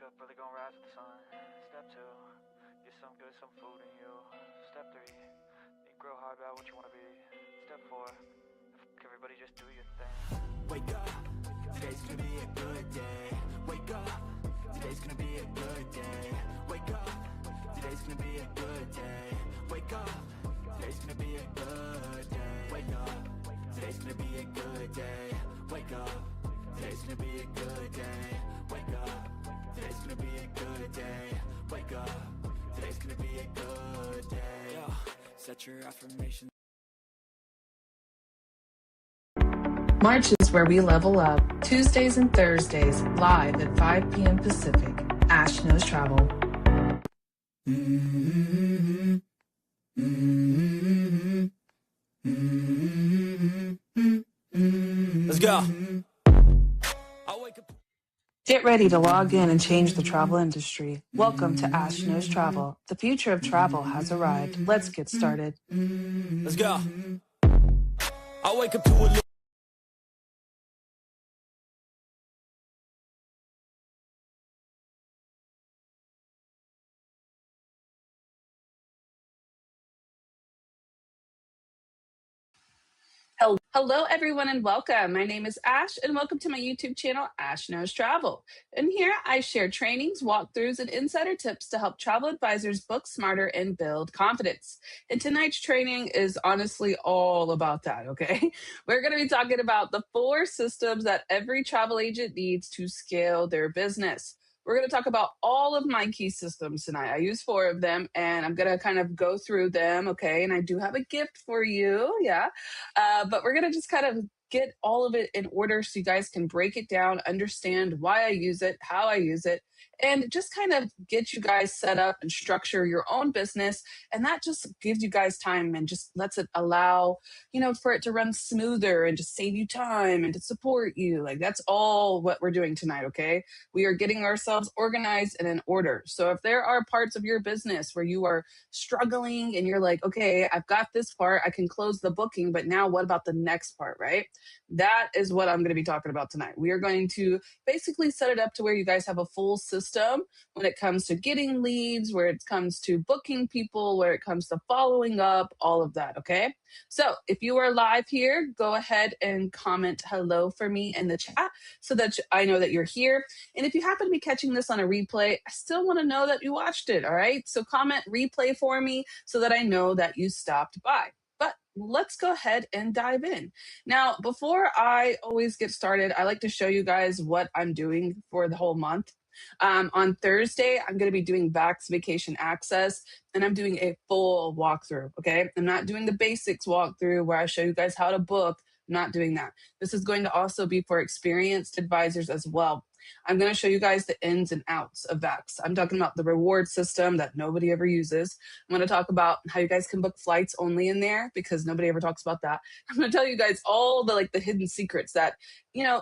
up, really gonna rise with the sun. Step 2, get some good, some food in you. Step 3, think real hard about what you wanna be. Step 4, everybody just do your thing. Wake up, today's gonna be a good day. Wake up, today's gonna be a good day. Wake up, today's gonna be a good day. Wake up, today's gonna be a good day. Wake up, today's gonna be a good day. Wake up, today's gonna be a good day. Wake up, today's gonna be a good day. Wake up, today's gonna be a good day. Yo, set your affirmations. March is where we level up. Tuesdays and Thursdays, live at 5 p.m. Pacific. Ash Knows Travel. Let's go. Get ready to log in and change the travel industry. Welcome to Ash Knows Travel. The future of travel has arrived. Let's get started. Let's go. I wake up to a Hello, everyone, and welcome. My name is Ash, and welcome to my YouTube channel, Ash Knows Travel. And here I share trainings, walkthroughs, and insider tips to help travel advisors book smarter and build confidence. And tonight's training is honestly all about that, okay? We're going to be talking about the 4 systems that every travel agent needs to scale their business. We're going to talk about all of my key systems tonight. I use 4 of them, and I'm going to kind of go through them, okay? And I do have a gift for you, yeah. But we're going to just kind of get all of it in order so you guys can break it down, understand why I use it, how I use it, and just kind of get you guys set up and structure your own business. And that just gives you guys time and just lets it allow, for it to run smoother and just save you time and to support you. Like, that's all what we're doing tonight, okay? We are getting ourselves organized and in order. So if there are parts of your business where you are struggling and you're like, okay, I've got this part, I can close the booking, but now what about the next part, right? That is what I'm going to be talking about tonight. We are going to basically set it up to where you guys have a full system when it comes to getting leads, where it comes to booking people, where it comes to following up, all of that, okay? So if you are live here, go ahead and comment hello for me in the chat so that I know that you're here. And if you happen to be catching this on a replay, I still want to know that you watched it, all right? So comment replay for me so that I know that you stopped by. But let's go ahead and dive in. Now, before I always get started, I like to show you guys what I'm doing for the whole month. On Thursday, I'm going to be doing Vax Vacation Access, and I'm doing a full walkthrough, okay? I'm not doing the basics walkthrough where I show you guys how to book. I'm not doing that. This is going to also be for experienced advisors as well. I'm going to show you guys the ins and outs of Vax. I'm talking about the reward system that nobody ever uses. I'm going to talk about how you guys can book flights only in there because nobody ever talks about that. I'm going to tell you guys all the hidden secrets that,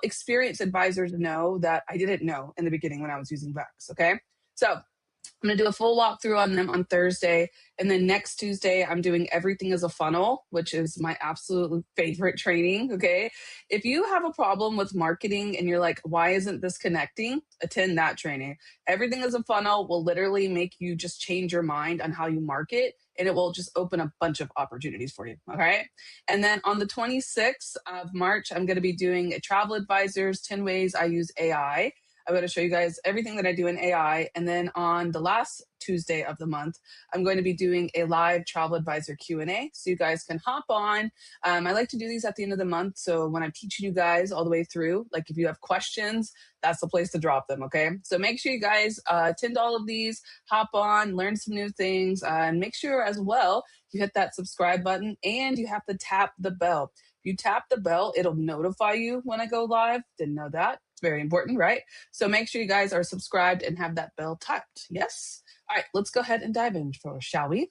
experienced advisors know that I didn't know in the beginning when I was using Vax, okay? So I'm going to do a full walkthrough on them on Thursday. And then next Tuesday, I'm doing Everything is a Funnel, which is my absolute favorite training. Okay. If you have a problem with marketing and you're like, why isn't this connecting? Attend that training. Everything is a Funnel will literally make you just change your mind on how you market, and it will just open a bunch of opportunities for you. Okay. And then on the 26th of March, I'm going to be doing a Travel Advisors 10 Ways I Use AI. I'm going to show you guys everything that I do in AI. And then on the last Tuesday of the month, I'm going to be doing a live travel advisor Q&A. So you guys can hop on. I like to do these at the end of the month. So when I'm teaching you guys all the way through, like if you have questions, that's the place to drop them. Okay. So make sure you guys attend all of these, hop on, learn some new things, and make sure as well you hit that subscribe button and you have to tap the bell. If you tap the bell, it'll notify you when I go live. Didn't know that. It's very important, right? So make sure you guys are subscribed and have that bell tapped. Yes? All right, let's go ahead and dive in, shall we?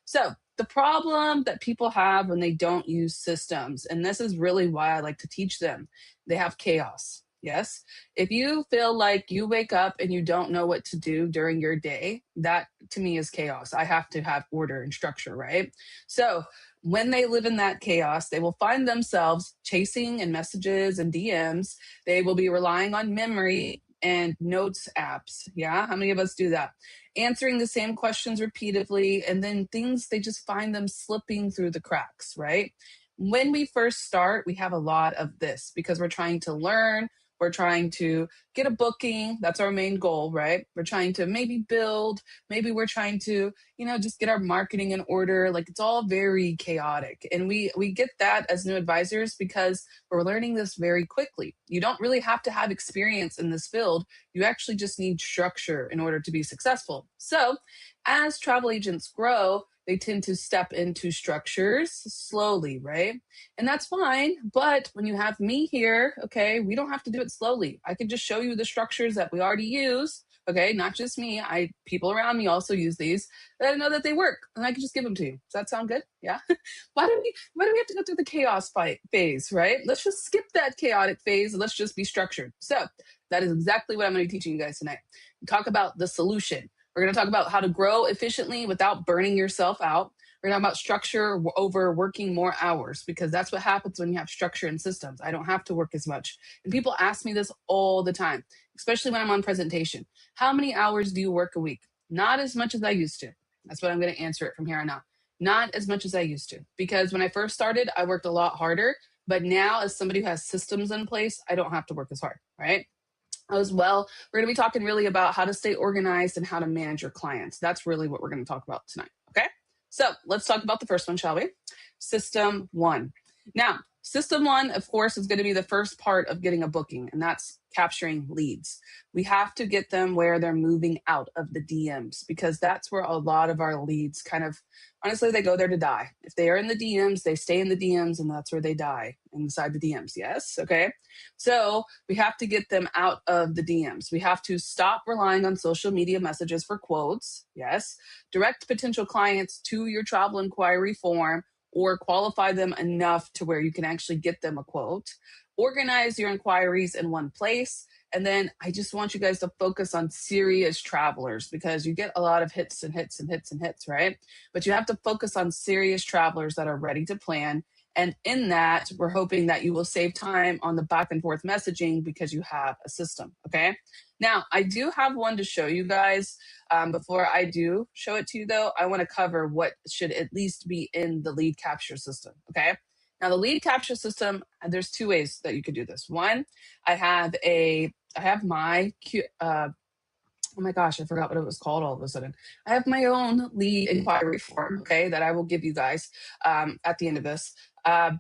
So the problem that people have when they don't use systems, and this is really why I like to teach them, they have chaos. Yes? If you feel like you wake up and you don't know what to do during your day, that to me is chaos. I have to have order and structure, right? So when they live in that chaos, they will find themselves chasing in messages and DMs. They will be relying on memory and notes apps. Yeah, how many of us do that? Answering the same questions repeatedly, and then things, they just find them slipping through the cracks, right? When we first start, we have a lot of this because we're trying to learn, we're trying to get a booking. That's our main goal, right? We're trying to maybe build, maybe we're trying to, just get our marketing in order. Like, it's all very chaotic. And we get that as new advisors because we're learning this very quickly. You don't really have to have experience in this field. You actually just need structure in order to be successful. So, as travel agents grow, they tend to step into structures slowly, right? And that's fine. But when you have me here, okay, we don't have to do it slowly. I can just show you the structures that we already use. Okay, not just me. People around me also use these. And I know that they work, and I can just give them to you. Does that sound good? Yeah. Why do we have to go through the chaos phase, right? Let's just skip that chaotic phase. Let's just be structured. So that is exactly what I'm going to be teaching you guys tonight. Talk about the solution. We're going to talk about how to grow efficiently without burning yourself out. We're going to talk about structure over working more hours, because that's what happens when you have structure and systems. I don't have to work as much. And people ask me this all the time, especially when I'm on presentation. How many hours do you work a week? Not as much as I used to. That's what I'm going to answer it from here on out. Not as much as I used to, because when I first started, I worked a lot harder. But now, as somebody who has systems in place, I don't have to work as hard, right? As well, we're going to be talking really about how to stay organized and how to manage your clients. That's really what we're going to talk about tonight. Okay. So let's talk about the first one, shall we? System 1. Now, System 1, of course, is going to be the first part of getting a booking, and that's capturing leads. We have to get them where they're moving out of the DMs, because that's where a lot of our leads honestly, they go there to die. If they are in the DMs, they stay in the DMs, and that's where they die, inside the DMs. Yes. Okay. So we have to get them out of the DMs. We have to stop relying on social media messages for quotes. Yes. Direct potential clients to your travel inquiry form, or qualify them enough to where you can actually get them a quote. Organize your inquiries in one place. And then I just want you guys to focus on serious travelers, because you get a lot of hits and hits and hits and hits, right? But you have to focus on serious travelers that are ready to plan. And in that, we're hoping that you will save time on the back and forth messaging because you have a system, okay? Now, I do have one to show you guys. Before I do show it to you, though, I want to cover what should at least be in the lead capture system, okay? Now, the lead capture system, there's two ways that you could do this. One, I have my oh my gosh, I forgot what it was called all of a sudden. I have my own lead inquiry form, okay, that I will give you guys at the end of this.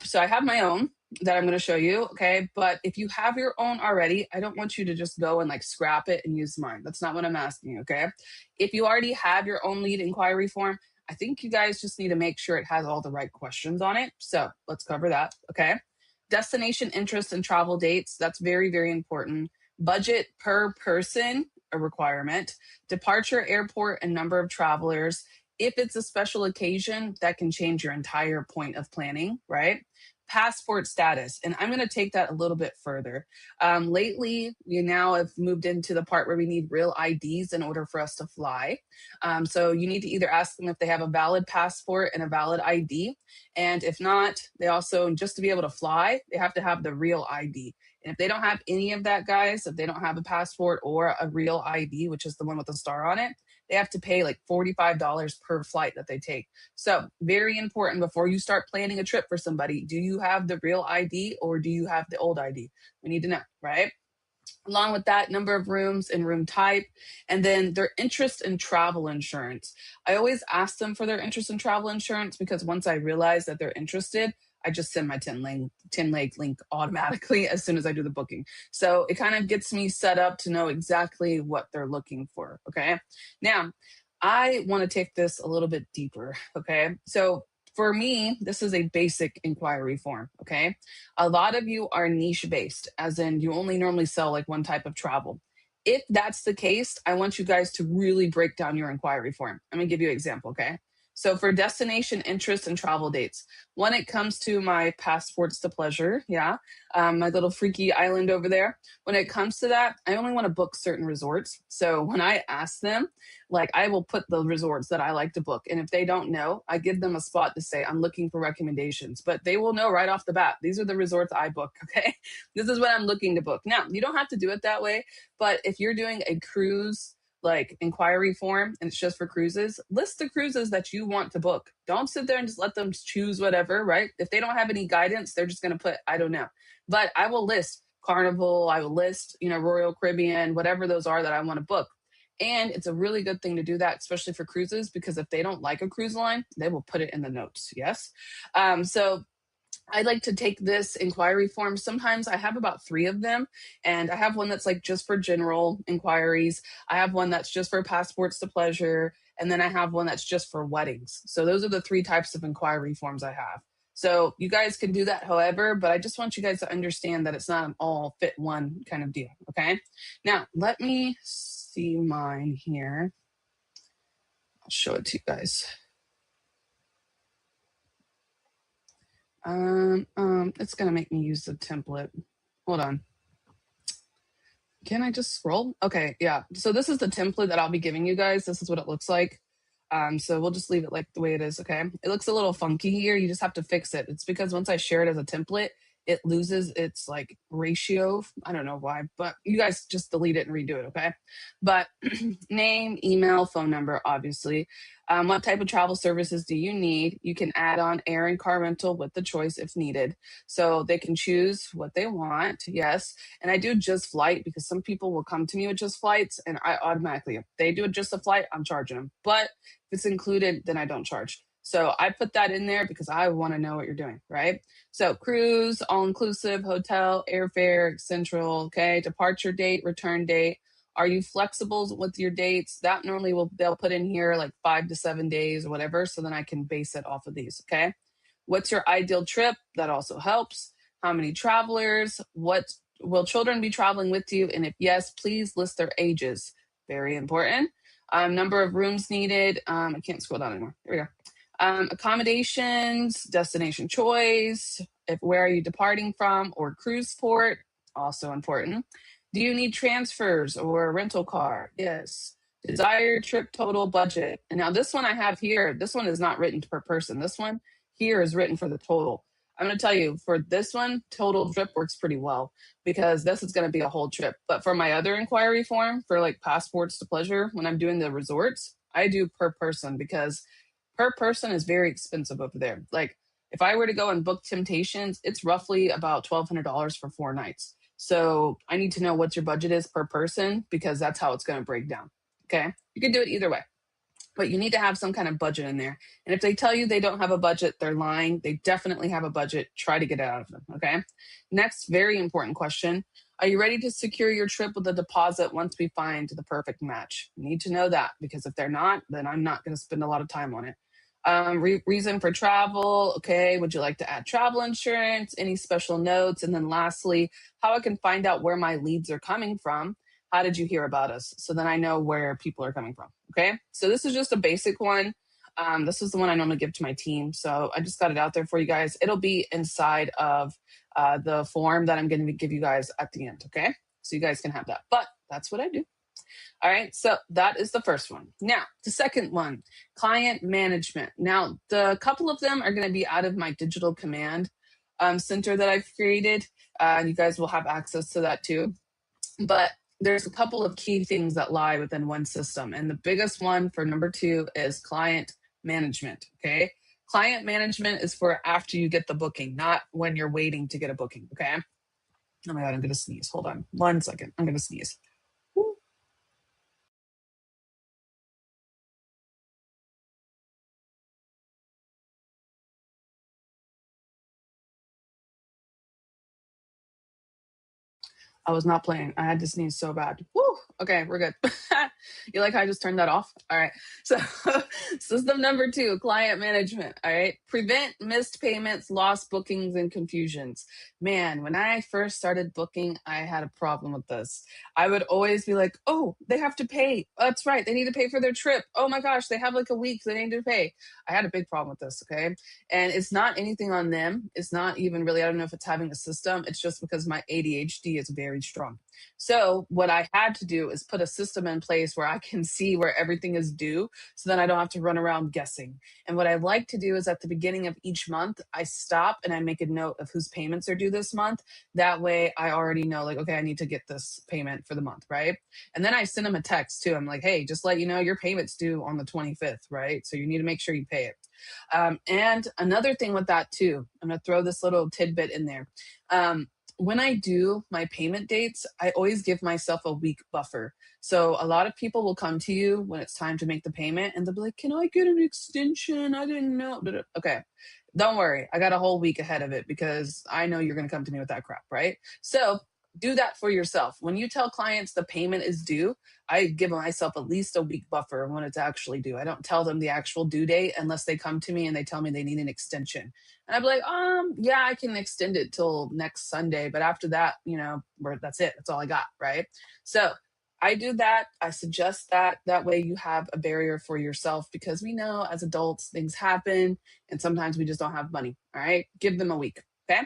So I have my own that I'm going to show you, okay? But if you have your own already, I don't want you to just go and like scrap it and use mine. That's not what I'm asking you, okay? If you already have your own lead inquiry form, I think you guys just need to make sure it has all the right questions on it. So let's cover that, okay? Destination interest and travel dates, that's very, very important. Budget per person, a requirement. Departure, airport, and number of travelers. If it's a special occasion, that can change your entire point of planning, right? Passport status. And I'm going to take that a little bit further. Lately, we now have moved into the part where we need real IDs in order for us to fly. So you need to either ask them if they have a valid passport and a valid ID. And if not, they also, just to be able to fly, they have to have the real ID. And if they don't have any of that, guys, if they don't have a passport or a real ID, which is the one with the star on it, they have to pay like $45 per flight that they take. So very important before you start planning a trip for somebody. Do you have the real ID or do you have the old ID? We need to know, right? Along with that, number of rooms and room type, and then their interest in travel insurance. I always ask them for their interest in travel insurance, because once I realize that they're interested, I just send my 10-leg link automatically as soon as I do the booking. So it kind of gets me set up to know exactly what they're looking for, okay? Now, I want to take this a little bit deeper, okay? So for me, this is a basic inquiry form, okay? A lot of you are niche-based, as in you only normally sell like one type of travel. If that's the case, I want you guys to really break down your inquiry form. I'm going to give you an example, okay? So for destination interests and travel dates, when it comes to my passports to pleasure, yeah, my little freaky island over there, when it comes to that, I only want to book certain resorts. So when I ask them, like I will put the resorts that I like to book. And if they don't know, I give them a spot to say, I'm looking for recommendations, but they will know right off the bat. These are the resorts I book. Okay. This is what I'm looking to book. Now, you don't have to do it that way, but if you're doing a cruise, like inquiry form and it's just for cruises, list the cruises that you want to book. Don't sit there and just let them choose whatever, right? If they don't have any guidance, they're just going to put, I don't know. But I will list Carnival, I will list, Royal Caribbean, whatever those are that I want to book. And it's a really good thing to do that, especially for cruises, because if they don't like a cruise line, they will put it in the notes. Yes. So I like to take this inquiry form. Sometimes I have about 3 of them, and I have one that's like just for general inquiries. I have one that's just for passports to pleasure, and then I have one that's just for weddings. So those are the 3 types of inquiry forms I have. So you guys can do that however, but I just want you guys to understand that it's not an all fit one kind of deal. Okay. Now let me see mine here. I'll show it to you guys. It's gonna make me use the template. Hold on. Can I just scroll? Okay, yeah. So this is the template that I'll be giving you guys. This is what it looks like. So we'll just leave it like the way it is, okay? It looks a little funky here. You just have to fix it. It's because once I share it as a template, it loses its like ratio. I don't know why, but you guys just delete it and redo it, okay? But name, email, phone number, obviously. What type of travel services do you need? You can add on air and car rental with the choice if needed. So they can choose what they want, yes. And I do just flight because some people will come to me with just flights and I automatically, if they do it just a flight, I'm charging them. But if it's included, then I don't charge. So I put that in there because I want to know what you're doing, right? So cruise, all-inclusive, hotel, airfare, central, okay, departure date, return date. Are you flexible with your dates? That normally they'll put in here like 5 to 7 days or whatever. So then I can base it off of these, okay? What's your ideal trip? That also helps. How many travelers? What will children be traveling with you? And if yes, please list their ages. Very important. Number of rooms needed. I can't scroll down anymore. Here we go. Accommodations, destination choice, where are you departing from, or cruise port, also important. Do you need transfers or a rental car? Yes. Desired trip total budget. And now this one I have here, this one is not written per person. This one here is written for the total. I'm going to tell you, for this one, total trip works pretty well because this is going to be a whole trip. But for my other inquiry form, for like passports to pleasure, when I'm doing the resorts, I do per person because per person is very expensive over there. Like if I were to go and book Temptations, it's roughly about $1,200 for 4 nights. So I need to know what your budget is per person because that's how it's going to break down. Okay. You can do it either way, but you need to have some kind of budget in there. And if they tell you they don't have a budget, they're lying. They definitely have a budget. Try to get it out of them. Okay. Next, very important question. Are you ready to secure your trip with a deposit once we find the perfect match? You need to know that because if they're not, then I'm not going to spend a lot of time on it. Reason for travel. Okay. Would you like to add travel insurance? Any special notes? And then lastly, how I can find out where my leads are coming from. How did you hear about us? So then I know where people are coming from. Okay. So this is just a basic one. This is the one I normally give to my team. So I just got it out there for you guys. It'll be inside of the form that I'm going to give you guys at the end. Okay. So you guys can have that, but that's what I do. All right, so that is the first one. Now, the second one, client management. Now, the couple of them are going to be out of my digital command center that I've created. You guys will have access to that too. But there's a couple of key things that lie within one system. And the biggest one for number 2 is client management, okay? Client management is for after you get the booking, not when you're waiting to get a booking, okay? Oh my God, I'm going to sneeze. Hold on 1 second. I'm going to sneeze. I was not playing. I had to sneeze so bad. Woo! Okay, we're good. You like how I just turned that off? All right. So, system number 2, client management. All right. Prevent missed payments, lost bookings, and confusions. Man, when I first started booking, I had a problem with this. I would always be like, oh, they have to pay. That's right. They need to pay for their trip. Oh my gosh, they have like a week. They need to pay. I had a big problem with this. Okay. And it's not anything on them. It's not even really, I don't know if it's having a system. It's just because my ADHD is very strong. So what I had to do is put a system in place where I can see where everything is due so then I don't have to run around guessing. And what I like to do is at the beginning of each month, I stop and I make a note of whose payments are due this month. That way I already know, like, okay, I need to get this payment for the month, right? And then I send them a text too. I'm like, hey, just let you know your payment's due on the 25th, right? So you need to make sure you pay it. And another thing with that too, I'm going to throw this little tidbit in there. When I do my payment dates, I always give myself a week buffer. So a lot of people will come to you when it's time to make the payment and they'll be like, can I get an extension? I didn't know. Okay, don't worry. I got a whole week ahead of it because I know you're going to come to me with that crap, right? So do that for yourself. When you tell clients the payment is due, I give myself at least a week buffer when it's actually due. I don't tell them the actual due date unless they come to me and they tell me they need an extension. And I'd be like, yeah, I can extend it till next Sunday. But after that, that's it. That's all I got, right? So I do that. I suggest that. That way you have a barrier for yourself because we know as adults, things happen and sometimes we just don't have money, all right? Give them a week, okay?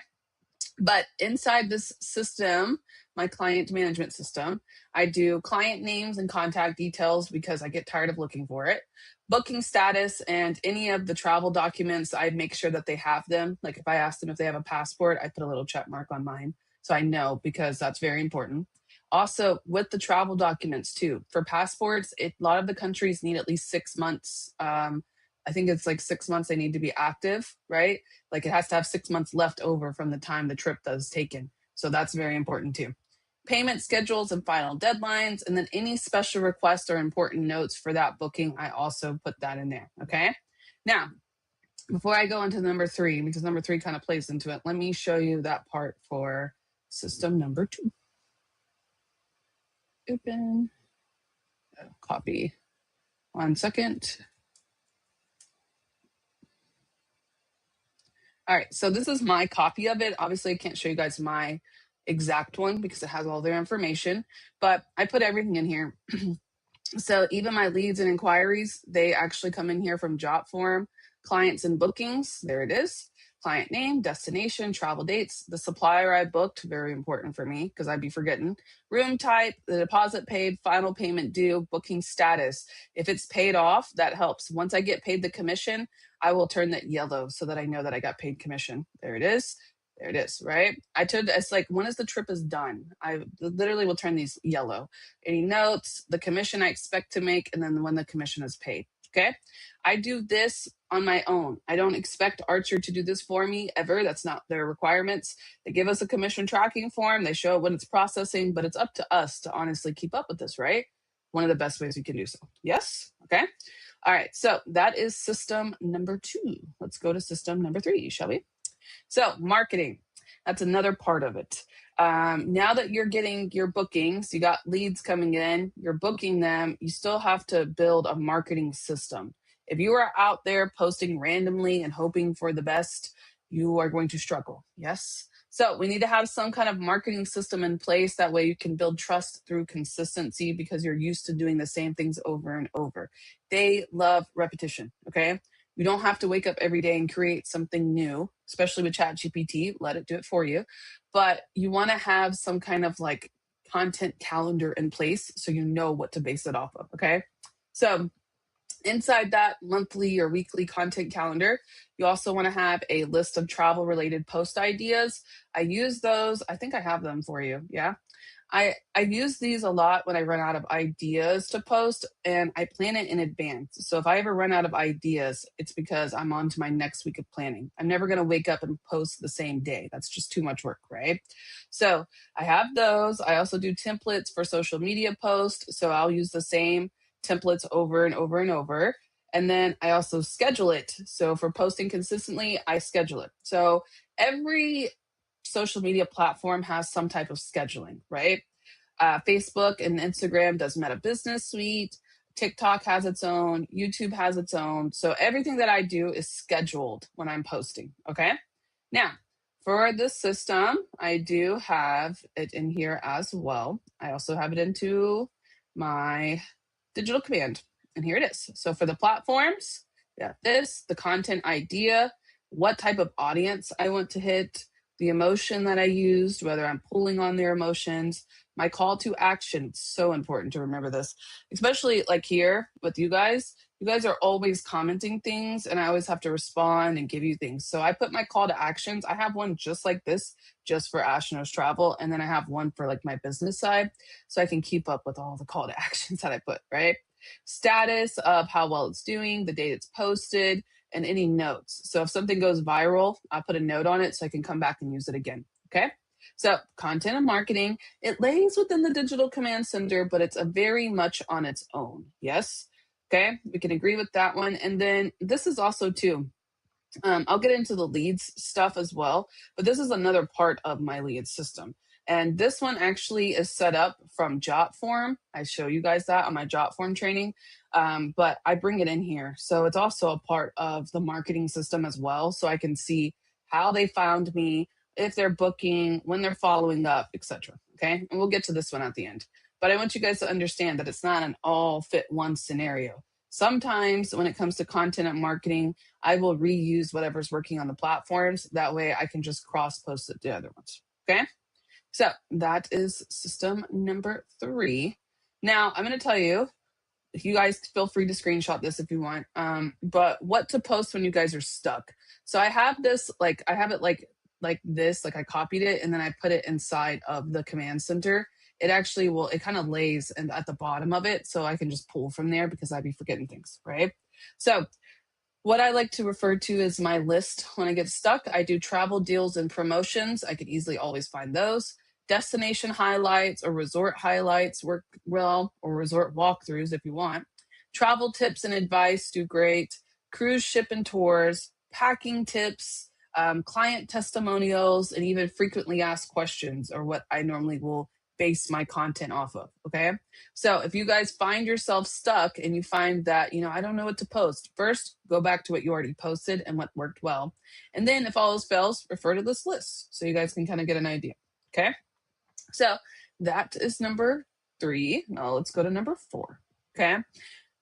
But inside this system, my client management system, I do client names and contact details because I get tired of looking for it. Booking status and any of the travel documents, I make sure that they have them. Like if I ask them if they have a passport, I put a little check mark on mine. So I know because that's very important. Also, with the travel documents too, for passports, a lot of the countries need at least 6 months. I think it's like 6 months they need to be active, right? Like it has to have 6 months left over from the time the trip was taken. So that's very important too. Payment schedules and final deadlines, and then any special requests or important notes for that booking, I also put that in there, okay? Now, before I go into number 3, because number 3 kind of plays into it, let me show you that part for system number 2. Open, copy, 1 second. All right, so this is my copy of it. Obviously, I can't show you guys my exact one because it has all their information, but I put everything in here. So even my leads and inquiries, they actually come in here from Jotform, clients and bookings. There it is. Client name, destination, travel dates, the supplier I booked, very important for me because I'd be forgetting. Room type, the deposit paid, final payment due, booking status. If it's paid off, that helps. Once I get paid the commission, I will turn that yellow so that I know that I got paid commission. There it is. There it is, right? It's like, when is the trip is done? I literally will turn these yellow. Any notes, the commission I expect to make, and then when the commission is paid, okay? I do this on my own. I don't expect Archer to do this for me ever. That's not their requirements. They give us a commission tracking form. They show when it's processing, but it's up to us to honestly keep up with this, right? One of the best ways we can do so. Yes? Okay. All right. So that is system number 2. Let's go to system number 3, shall we? So marketing, that's another part of it. Now that you're getting your bookings, you got leads coming in, you're booking them, you still have to build a marketing system. If you are out there posting randomly and hoping for the best, you are going to struggle. Yes. So we need to have some kind of marketing system in place. That way you can build trust through consistency because you're used to doing the same things over and over. They love repetition. Okay. You don't have to wake up every day and create something new, especially with ChatGPT. Let it do it for you. But you want to have some kind of like content calendar in place so you know what to base it off of, okay? So inside that monthly or weekly content calendar, you also want to have a list of travel-related post ideas. I use those. I think I have them for you, yeah? I use these a lot when I run out of ideas to post, and I plan it in advance. So if I ever run out of ideas, it's because I'm on to my next week of planning. I'm never going to wake up and post the same day. That's just too much work, right? So I have those. I also do templates for social media posts. So I'll use the same templates over and over and over. And then I also schedule it. So for posting consistently, I schedule it. So every social media platform has some type of scheduling, right? Facebook and Instagram does Meta Business Suite. TikTok has its own. YouTube has its own. So everything that I do is scheduled when I'm posting. Okay. Now, for this system, I do have it in here as well. I also have it into my digital command. And here it is. So for the platforms, yeah, the content idea, what type of audience I want to hit, the emotion that I used, whether I'm pulling on their emotions, my call to action. It's so important to remember this, especially like here with you guys. You guys are always commenting things, and I always have to respond and give you things. So I put my call to actions. I have one just like this, just for Ash Knows Travel. And then I have one for like my business side, so I can keep up with all the call to actions that I put, right? Status of how well it's doing, the date it's posted, and any notes. So if something goes viral, I put a note on it so I can come back and use it again. Okay. So content and marketing, it lays within the digital command center, but it's a very much on its own. Yes. Okay. We can agree with that one. And then this is also too, I'll get into the leads stuff as well, but this is another part of my lead system. And this one actually is set up from JotForm. I show you guys that on my JotForm training, but I bring it in here. So it's also a part of the marketing system as well. So I can see how they found me, if they're booking, when they're following up, etc. Okay. And we'll get to this one at the end. But I want you guys to understand that it's not an all fit one scenario. Sometimes when it comes to content and marketing, I will reuse whatever's working on the platforms. That way I can just cross post it to other ones. Okay. So that is system number 3. Now I'm going to tell you, you guys feel free to screenshot this if you want, but what to post when you guys are stuck. So I have this, like, I have it like this, like I copied it and then I put it inside of the command center. It actually will, it kind of lays at the bottom of it. So I can just pull from there because I'd be forgetting things, right? So what I like to refer to as my list when I get stuck, I do travel deals and promotions. I could easily always find those. Destination highlights or resort highlights work well, or resort walkthroughs if you want. Travel tips and advice do great. Cruise ship and tours, packing tips, client testimonials, and even frequently asked questions are what I normally will base my content off of. Okay. So if you guys find yourself stuck and you find that, I don't know what to post, first go back to what you already posted and what worked well. And then if all else fails, refer to this list so you guys can kind of get an idea. Okay. So that is number 3. Now let's go to number 4. Okay.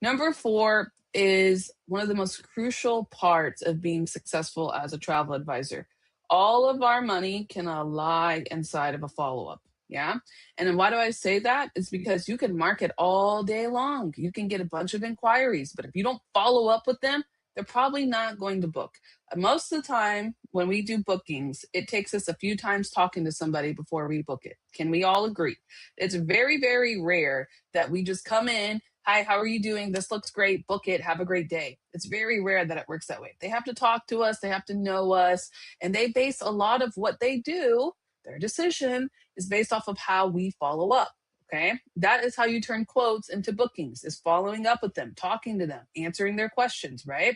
Number 4 is one of the most crucial parts of being successful as a travel advisor. All of our money can lie inside of a follow-up. Yeah. And then why do I say that? It's because you can market all day long. You can get a bunch of inquiries, but if you don't follow up with them, they're probably not going to book. Most of the time when we do bookings, it takes us a few times talking to somebody before we book it. Can we all agree? It's very, very rare that we just come in, hi, how are you doing? This looks great. Book it. Have a great day. It's very rare that it works that way. They have to talk to us. They have to know us. And they base a lot of what they do, their decision, is based off of how we follow up. Okay. That is how you turn quotes into bookings, is following up with them, talking to them, answering their questions, right?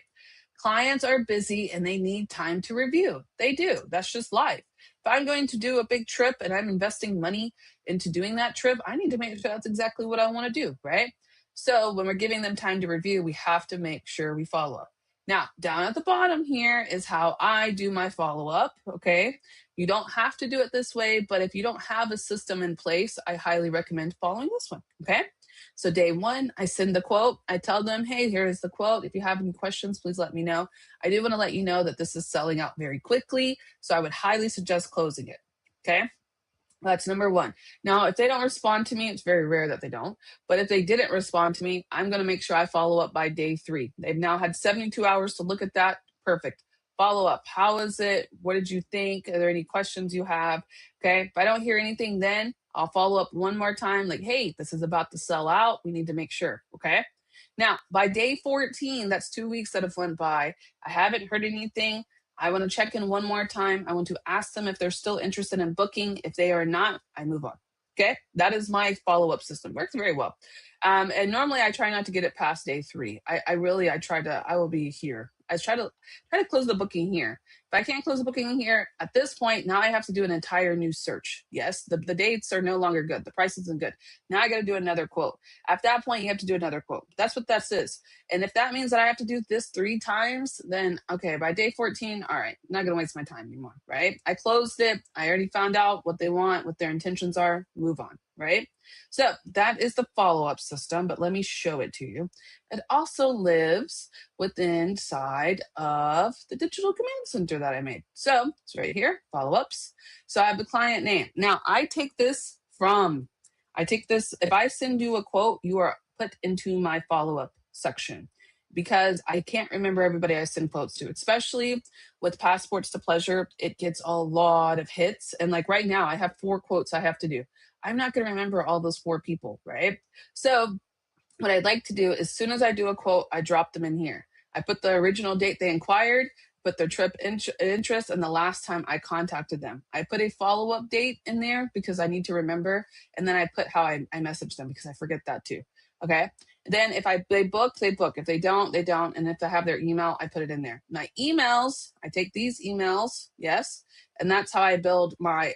Clients are busy and they need time to review. They do. That's just life. If I'm going to do a big trip and I'm investing money into doing that trip, I need to make sure that's exactly what I want to do, right? So when we're giving them time to review, we have to make sure we follow up. Now, down at the bottom here is how I do my follow-up, okay? You don't have to do it this way, but if you don't have a system in place, I highly recommend following this one, okay? So day 1, I send the quote. I tell them, hey, here is the quote. If you have any questions, please let me know. I do want to let you know that this is selling out very quickly, so I would highly suggest closing it, okay? That's number 1. Now, if they don't respond to me, it's very rare that they don't. But if they didn't respond to me, I'm going to make sure I follow up by day 3. They've now had 72 hours to look at that. Perfect. Follow up. How is it? What did you think? Are there any questions you have? Okay. If I don't hear anything, then I'll follow up one more time. Like, hey, this is about to sell out. We need to make sure. Okay. Now, by day 14, that's 2 weeks that have went by. I haven't heard anything. I want to check in one more time. I want to ask them if they're still interested in booking. If they are not, I move on. Okay. That is my follow-up system. Works very well. And normally I try not to get it past day 3. I will be here. I try to close the booking here. If I can't close the booking here, at this point, now I have to do an entire new search. Yes, the dates are no longer good. The price isn't good. Now I got to do another quote. At that point, you have to do another quote. That's what that is. And if that means that I have to do this 3 times, then okay, by day 14, all right, I'm not going to waste my time anymore, right? I closed it. I already found out what they want, what their intentions are, move on, right? So that is the follow-up system, but let me show it to you. It also lives within inside of the digital command center that I made. So it's right here, follow-ups. So I have the client name. Now I take this, if I send you a quote, you are put into my follow-up section because I can't remember everybody I send quotes to, especially with Passports to Pleasure. It gets a lot of hits. And like right now, I have 4 quotes I have to do. I'm not going to remember all those 4 people, right? So what I'd like to do, as soon as I do a quote, I drop them in here. I put the original date they inquired, put their trip interest, and the last time I contacted them. I put a follow-up date in there because I need to remember, and then I put how I message them because I forget that too. Okay. Then if they book, they book. If they don't, they don't. And if I have their email, I put it in there. My emails, I take these emails, yes, and that's how I build my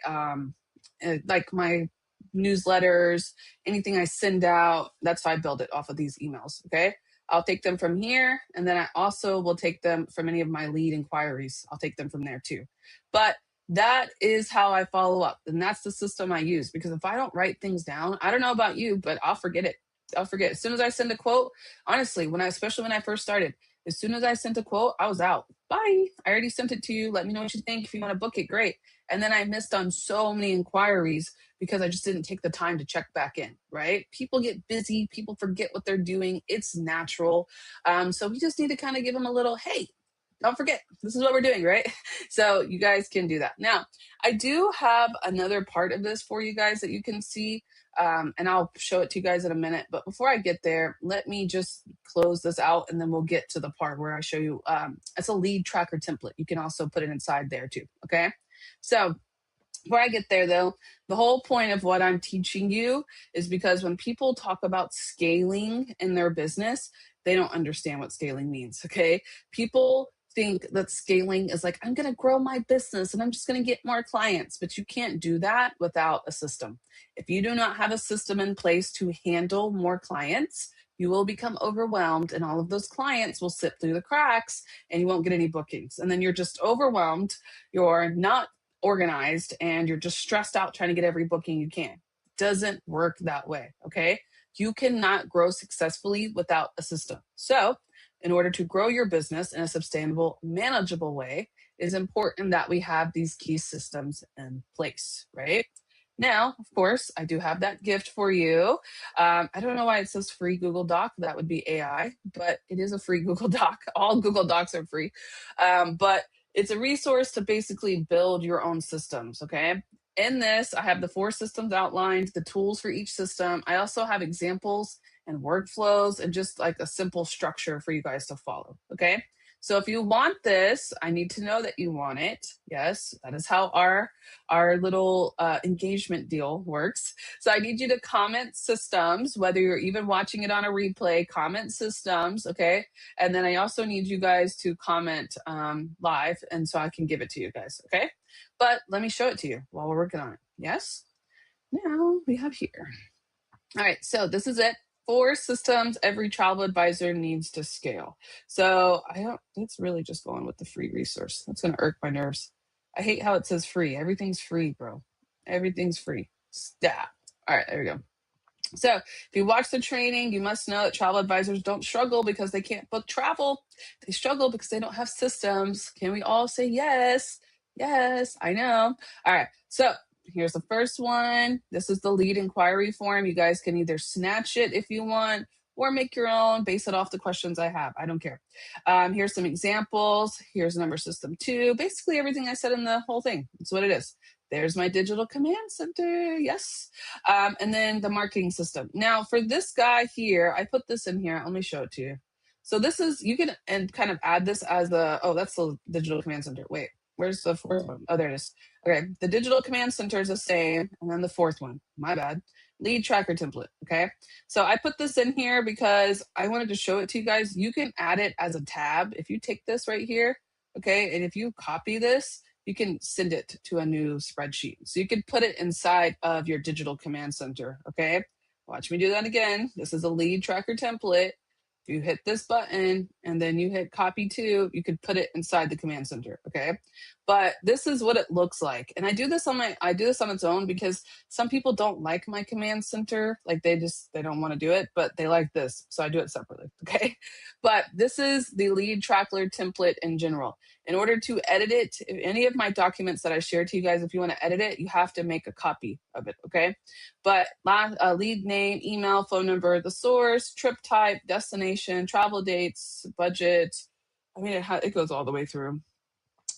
like my newsletters, anything I send out. That's how I build it off of these emails. Okay. I'll take them from here. And then I also will take them from any of my lead inquiries. I'll take them from there too. But that is how I follow up. And that's the system I use, because if I don't write things down, I don't know about you, but I'll forget it. I'll forget. As soon as I send a quote, honestly, especially when I first started, as soon as I sent a quote, I was out. Bye. I already sent it to you. Let me know what you think. If you want to book it, great. And then I missed on so many inquiries because I just didn't take the time to check back in, right? People get busy. People forget what they're doing. It's natural. So we just need to kind of give them a little, hey, don't forget, this is what we're doing, right? So you guys can do that. Now, I do have another part of this for you guys that you can see, and I'll show it to you guys in a minute. But before I get there, let me just close this out, and then we'll get to the part where I show you, it's a lead tracker template. You can also put it inside there too, okay? So before I get there, though, the whole point of what I'm teaching you is because when people talk about scaling in their business, they don't understand what scaling means, okay? People think that scaling is like, I'm going to grow my business and I'm just going to get more clients, but you can't do that without a system. If you do not have a system in place to handle more clients, you will become overwhelmed and all of those clients will slip through the cracks and you won't get any bookings. And then you're just overwhelmed. You're not organized and you're just stressed out trying to get every booking you can. Doesn't work that way, okay? You cannot grow successfully without a system. So in order to grow your business in a sustainable, manageable way, it is important that we have these key systems in place, right? Now, of course, I do have that gift for you. I don't know why it says free Google Doc. That would be AI, but it is a free Google Doc. All Google Docs are free. But it's a resource to basically build your own systems, okay? In this, I have the 4 systems outlined, the tools for each system. I also have examples and workflows and just like a simple structure for you guys to follow, okay? So if you want this, I need to know that you want it. Yes, that is how our little engagement deal works. So I need you to comment systems, whether you're even watching it on a replay, comment systems, okay? And then I also need you guys to comment live, and so I can give it to you guys, okay? But let me show it to you while we're working on it. Yes? Now we have here. All right, so this is it. 4 systems every travel advisor needs to scale. So it's really just going with the free resource. That's going to irk my nerves. I hate how it says free. Everything's free, bro. Everything's free. Stop. All right, there we go. So if you watch the training, you must know that travel advisors don't struggle because they can't book travel. They struggle because they don't have systems. Can we all say yes? Yes, I know. All right, so here's the first one. This is the lead inquiry form. You guys can either snatch it if you want or make your own, base it off the questions I have. I don't care. Here's some examples. Here's number system 2. Basically everything I said in the whole thing. That's what it is. There's my digital command center. Yes. And then the marketing system. Now for this guy here, I put this in here. Let me show it to you. So this is, you can and kind of add this as that's the digital command center. Wait, where's the 4th one? Oh, there it is. Okay, the digital command center is the same. And then the 4th one, my bad. Lead tracker template, okay? So I put this in here because I wanted to show it to you guys. You can add it as a tab. If you take this right here, Okay. And if you copy this, you can send it to a new spreadsheet. So you could put it inside of your digital command center. Okay. Watch me do that again. This is a lead tracker template. If you hit this button and then you hit copy to, you could put it inside the command center. Okay. But this is what it looks like. And I do this on its own because some people don't like my command center. Like they don't want to do it, but they like this. So I do it separately. Okay. But this is the lead tracker template in general. In order to edit it, any of my documents that I share to you guys, if you want to edit it, you have to make a copy of it, okay? But lead name, email, phone number, the source, trip type, destination, travel dates, budget. I mean, it goes all the way through.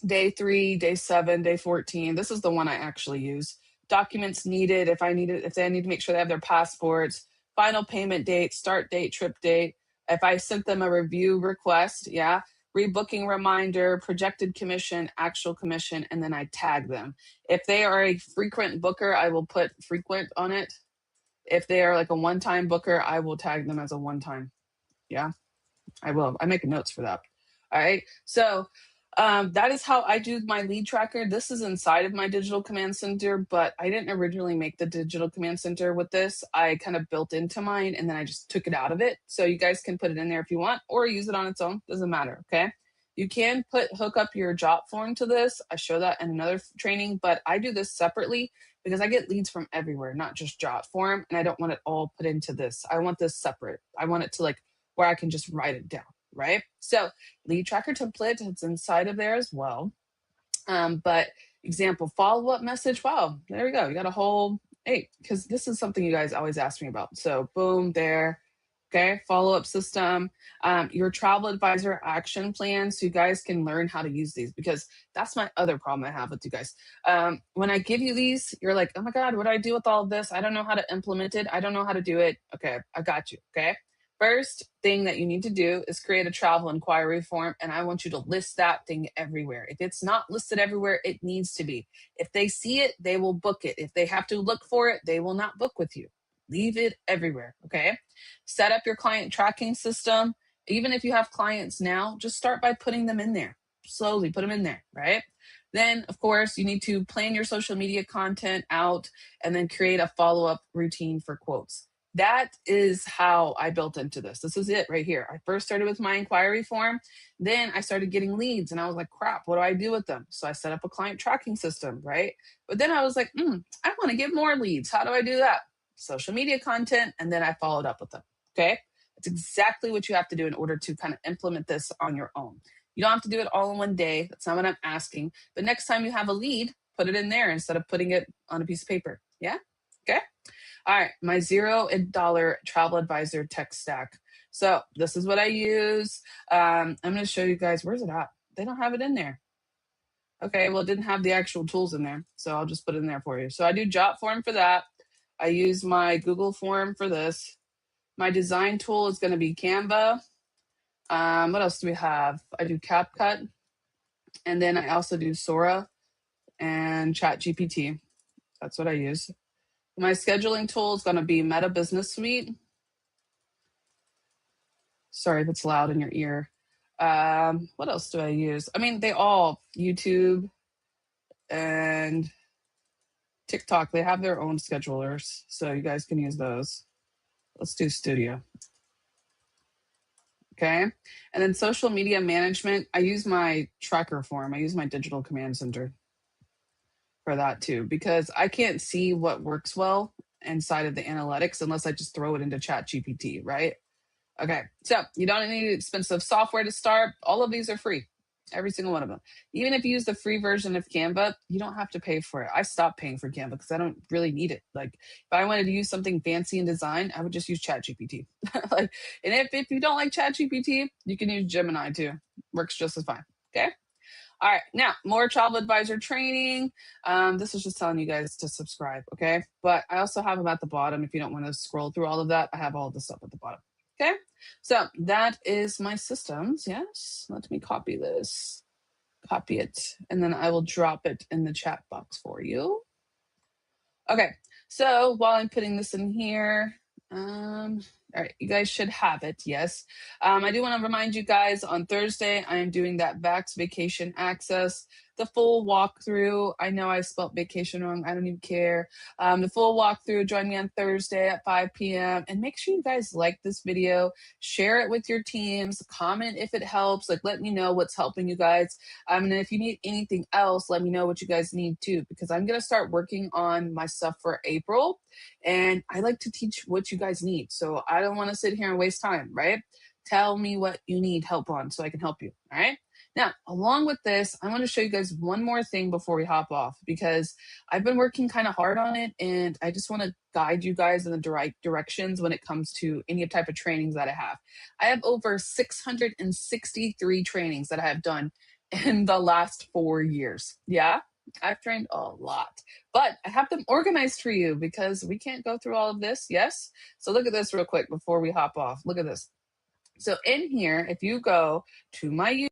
Day 3, day 7, day 14. This is the one I actually use. Documents needed, if they need to make sure they have their passports, final payment date, start date, trip date. If I sent them a review request, yeah, rebooking reminder, projected commission, actual commission, and then I tag them. If they are a frequent booker, I will put frequent on it. If they are like a one-time booker, I will tag them as a one-time. Yeah, I will. I make notes for that. All right. So that is how I do my lead tracker. This is inside of my digital command center, but I didn't originally make the digital command center with this. I kind of built into mine and then I just took it out of it. So you guys can put it in there if you want or use it on its own. Doesn't matter. Okay. You can hook up your Jot form to this. I show that in another training, but I do this separately because I get leads from everywhere, not just Jot form. And I don't want it all put into this. I want this separate. I want it to like where I can just write it down. Right. So lead tracker template, it's inside of there as well. But example, follow-up message. Wow, there we go. You got a whole 8 because this is something you guys always ask me about. So boom, there. Okay, follow-up system, your travel advisor action plan, so you guys can learn how to use these because that's my other problem I have with you guys. When I give you these, you're like, oh my God, what do I do with all of this? I don't know how to implement it. I don't know how to do it. Okay, I got you. Okay. First thing that you need to do is create a travel inquiry form, and I want you to list that thing everywhere. If it's not listed everywhere, it needs to be. If they see it, they will book it. If they have to look for it, they will not book with you. Leave it everywhere, okay? Set up your client tracking system. Even if you have clients now, just start by putting them in there. Slowly put them in there, right? Then, of course, you need to plan your social media content out and then create a follow-up routine for quotes. That is how I built into this. This is it right here. I first started with my inquiry form. Then I started getting leads and I was like, crap, what do I do with them? So I set up a client tracking system, right? But then I was like, I want to get more leads. How do I do that? Social media content. And then I followed up with them. Okay. That's exactly what you have to do in order to kind of implement this on your own. You don't have to do it all in one day. That's not what I'm asking. But next time you have a lead, put it in there instead of putting it on a piece of paper. Yeah. Okay. All right, my $0 travel advisor tech stack. So this is what I use. I'm going to show you guys, where's it at? They don't have it in there. Okay, well, it didn't have the actual tools in there. So I'll just put it in there for you. So I do Jot form for that. I use my Google form for this. My design tool is going to be Canva. What else do we have? I do CapCut. And then I also do Sora and ChatGPT. That's what I use. My scheduling tool is going to be Meta Business Suite. Sorry if it's loud in your ear. What else do I use? I mean, they all, YouTube and TikTok, they have their own schedulers. So you guys can use those. Let's do Studio. Okay. And then social media management, I use my tracker form. I use my digital command center for that too, because I can't see what works well inside of the analytics unless I just throw it into ChatGPT, right? Okay, so you don't need expensive software to start. All of these are free, every single one of them. Even if you use the free version of Canva, you don't have to pay for it. I stopped paying for Canva because I don't really need it. Like if I wanted to use something fancy in design, I would just use ChatGPT. And if you don't like ChatGPT, you can use Gemini too. Works just as fine. Okay. All right, now more travel advisor training. This is just telling you guys to subscribe, okay? But I also have them at the bottom. If you don't want to scroll through all of that, I have all the stuff at the bottom, okay? So that is my systems, yes? Let me copy this, copy it, and then I will drop it in the chat box for you. Okay, so while I'm putting this in here, All right, you guys should have it. Yes. I do want to remind you guys on Thursday, I am doing that Vax Vacation Access, the full walkthrough. I know I spelled vacation wrong. I don't even care. The full walkthrough. Join me on Thursday at 5 p.m. And make sure you guys like this video, share it with your teams, comment if it helps. Like, let me know what's helping you guys. And if you need anything else, let me know what you guys need too, because I'm going to start working on my stuff for April. And I like to teach what you guys need. So I don't want to sit here and waste time, right? Tell me what you need help on so I can help you. All right. Now, along with this, I want to show you guys one more thing before we hop off, because I've been working kind of hard on it. And I just want to guide you guys in the right directions when it comes to any type of trainings that I have. I have over 663 trainings that I have done in the last 4 years. Yeah. I've trained a lot, but I have them organized for you because we can't go through all of this. Yes. So look at this real quick before we hop off. Look at this. So in here, if you go to my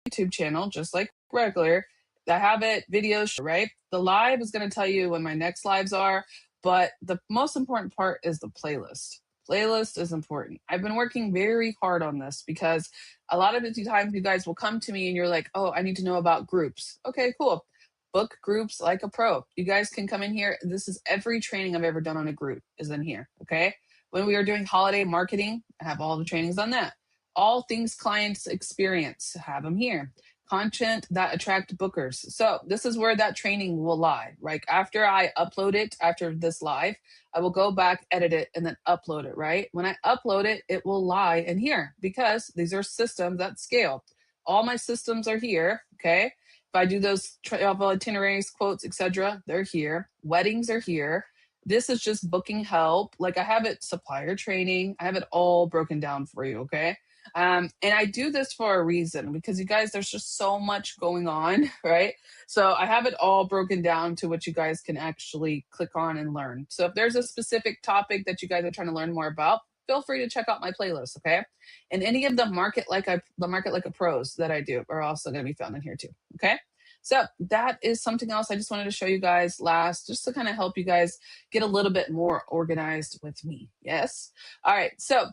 YouTube channel, just like regular, I have it videos, right? The live is going to tell you when my next lives are, but the most important part is the playlist. Playlist is important. I've been working very hard on this because a lot of the times you guys will come to me and you're like, oh, I need to know about groups. Okay, cool. Book groups like a pro. You guys can come in here. This is every training I've ever done on a group is in here. Okay. When we are doing holiday marketing, I have all the trainings on that. All things clients experience, have them here. Content that attract bookers. So this is where that training will lie. Right after I upload it, after this live, I will go back, edit it, and then upload it. Right when I upload it, it will lie in here because these are systems that scale. All my systems are here. Okay. If I do those travel itineraries, quotes, etc., they're here. Weddings are here. This is just booking help. Like I have it supplier training. I have it all broken down for you. Okay. And I do this for a reason because you guys, there's just so much going on, right? So I have it all broken down to what you guys can actually click on and learn. So if there's a specific topic that you guys are trying to learn more about, feel free to check out my playlist, okay? And any of the market like a pros that I do are also going to be found in here too, okay? So that is something else I just wanted to show you guys last, just to kind of help you guys get a little bit more organized with me. Yes. All right. So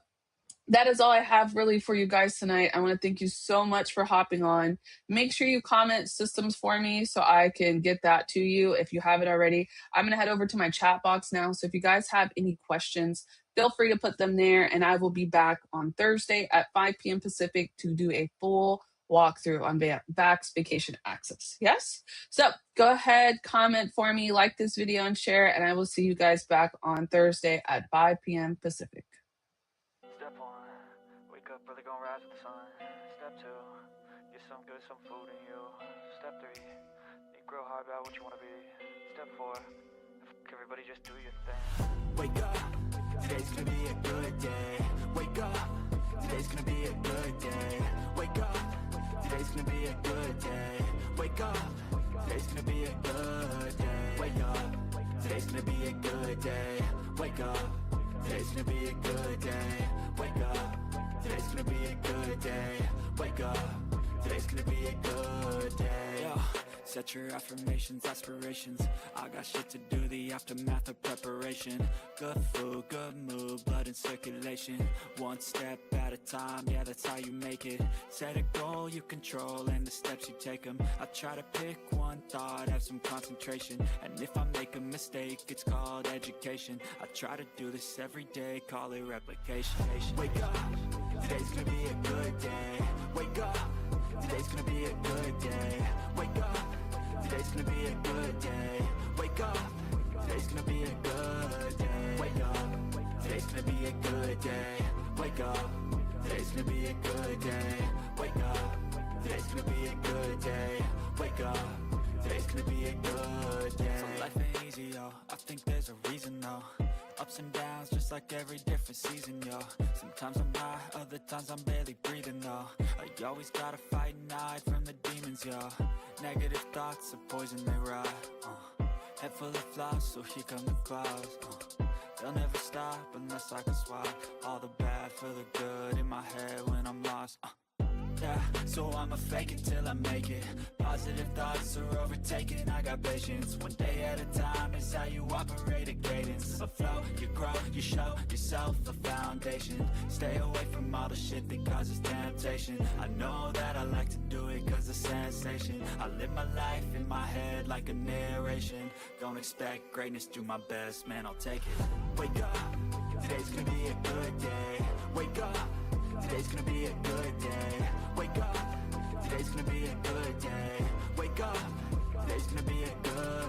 that is all I have really for you guys tonight. I want to thank you so much for hopping on. Make sure you comment systems for me so I can get that to you if you have it already. I'm going to head over to my chat box now. So if you guys have any questions, feel free to put them there. And I will be back on Thursday at 5 p.m. Pacific to do a full walkthrough on Vax Vacation Access. Yes? So go ahead, comment for me, like this video and share it. And I will see you guys back on Thursday at 5 p.m. Pacific. Step 1, wake up early, gonna rise with the sun. Step 2, get some good, some food in you. Step 3, think real hard about what you wanna be. Step 4, everybody just do your thing. Wake up, today's gonna be a good day. Wake up, today's gonna be a good day. Wake up, today's gonna be a good day. Wake up, today's gonna be a good day. Wake up, today's gonna be a good day. Wake up, today's gonna be a good day. Wake up, today's gonna be a good day. Wake up, today's gonna be a good day. Yo, set your affirmations, aspirations. I got shit to do, the aftermath of preparation. Good food, good mood, blood in circulation. One step at a time, yeah, that's how you make it. Set a goal you control and the steps you take them. I try to pick one thought, have some concentration. And if I make a mistake, it's called education. I try to do this every day, call it replication. Wake up, today's gonna be a good day. Wake up, today's gonna be a good day. Wake up, today's gonna be a good day. Wake up, today's gonna be a good day. Wake up, today's gonna be a good day. Wake up, today's gonna be a good day. Wake up, today's gonna be a good day. Wake up, today's gonna be a good day. So life ain't easy, yo, I think there's a reason though. Ups and downs, just like every different season, yo. Sometimes I'm high, other times I'm barely breathing, though. I always gotta fight and hide from the demons, yo. Negative thoughts are poison, they rot. Head full of flies, so here come the clouds. They'll never stop unless I can swap all the bad for the good in my head when I'm lost. Yeah, so I'ma fake it till I make it. Positive thoughts are overtaken, I got patience. One day at a time is how you operate a cadence. A flow, you grow, you show yourself a foundation. Stay away from all the shit that causes temptation. I know that I like to do it cause it's sensation. I live my life in my head like a narration. Don't expect greatness, do my best, man, I'll take it. Wake up, today's gonna be a good day. Wake up, today's gonna be a good day. Wake up, today's gonna be a good day. Wake up, today's gonna be a good